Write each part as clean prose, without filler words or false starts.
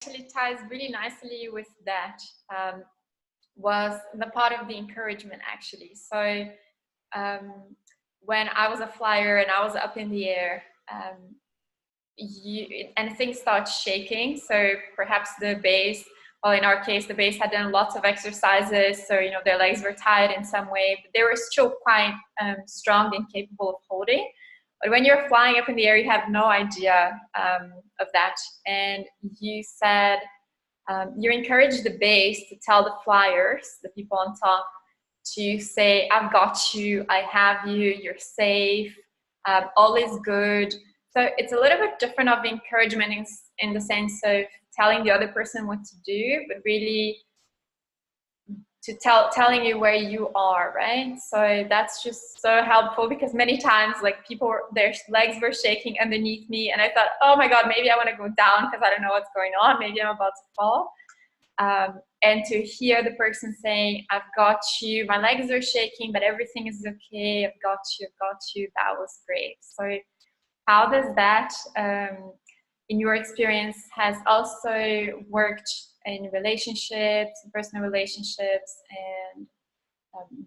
actually ties really nicely with that, was the part of the encouragement, actually. So when I was a flyer and I was up in the air, and things start shaking, so perhaps the base, well, in our case, the base had done lots of exercises, so their legs were tired in some way, but they were still quite strong and capable of holding. But when you're flying up in the air, you have no idea of that. And you said you encourage the base to tell the flyers, the people on top, to say, I've got you, I have you, you're safe, all is good. So it's a little bit different of encouragement in the sense of telling the other person what to do, but really to telling you where you are, right? So that's just so helpful, because many times, like, people, their legs were shaking underneath me, and I thought, oh my God, maybe I want to go down because I don't know what's going on. Maybe I'm about to fall. And to hear the person saying, I've got you, my legs are shaking, but everything is okay, I've got you, that was great. So how does that, in your experience, has also worked in relationships, personal relationships, and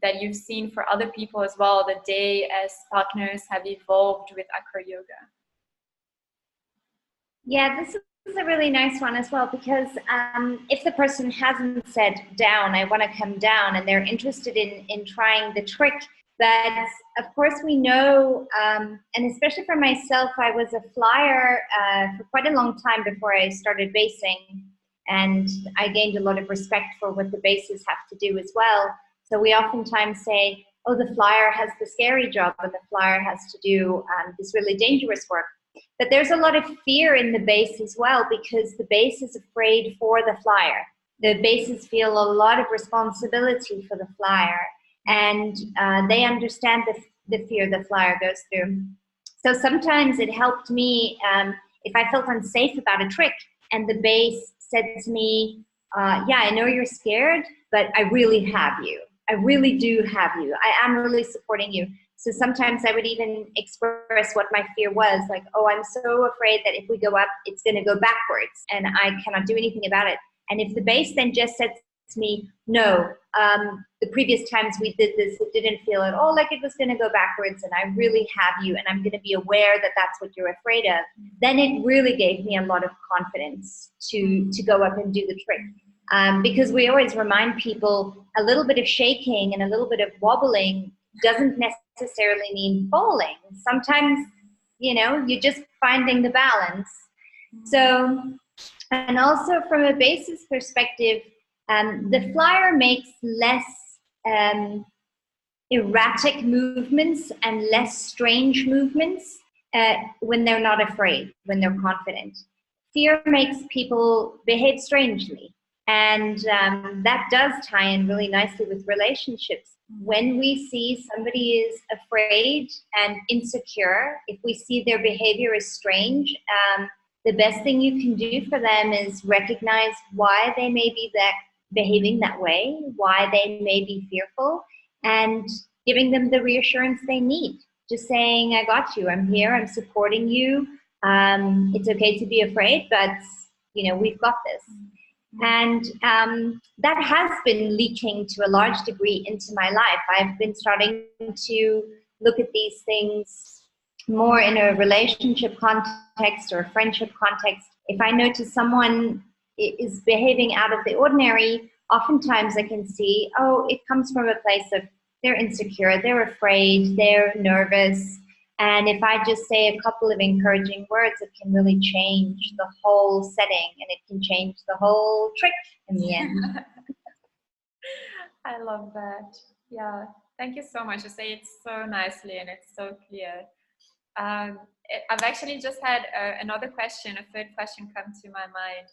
that you've seen for other people as well, the day as partners have evolved with acro-yoga? Yeah, this is a really nice one as well, because if the person hasn't said down, I want to come down, and they're interested in trying the trick, but of course we know, and especially for myself, I was a flyer for quite a long time before I started basing, and I gained a lot of respect for what the bases have to do as well. So we oftentimes say, oh, the flyer has the scary job, and the flyer has to do this really dangerous work. But there's a lot of fear in the base as well, because the base is afraid for the flyer. The bases feel a lot of responsibility for the flyer, and they understand the fear the flyer goes through. So sometimes it helped me if I felt unsafe about a trick, and the base said to me, yeah, I know you're scared, but I really have you. I really do have you. I am really supporting you. So sometimes I would even express what my fear was, like, oh, I'm so afraid that if we go up, it's going to go backwards, and I cannot do anything about it. And if the base then just said to me, no, the previous times we did this, it didn't feel at all like it was going to go backwards, and I really have you, and I'm going to be aware that that's what you're afraid of, then it really gave me a lot of confidence to go up and do the trick. Because we always remind people a little bit of shaking and a little bit of wobbling doesn't necessarily mean falling. Sometimes, you're just finding the balance. So, and also from a basis perspective, the flyer makes less erratic movements and less strange movements when they're not afraid, when they're confident. Fear makes people behave strangely. And that does tie in really nicely with relationships. When we see somebody is afraid and insecure, if we see their behavior is strange, the best thing you can do for them is recognize why they may be behaving that way, why they may be fearful, and giving them the reassurance they need. Just saying, I got you, I'm here, I'm supporting you. It's okay to be afraid, but we've got this. And that has been leaking to a large degree into my life. I've been starting to look at these things more in a relationship context or a friendship context. If I notice someone is behaving out of the ordinary, oftentimes I can see, oh, it comes from a place of they're insecure, they're afraid, they're nervous. And if I just say a couple of encouraging words, it can really change the whole setting, and it can change the whole trick in the end. I love that. Yeah, thank you so much. You say it so nicely, and it's so clear. I've actually just had another question, a third question come to my mind.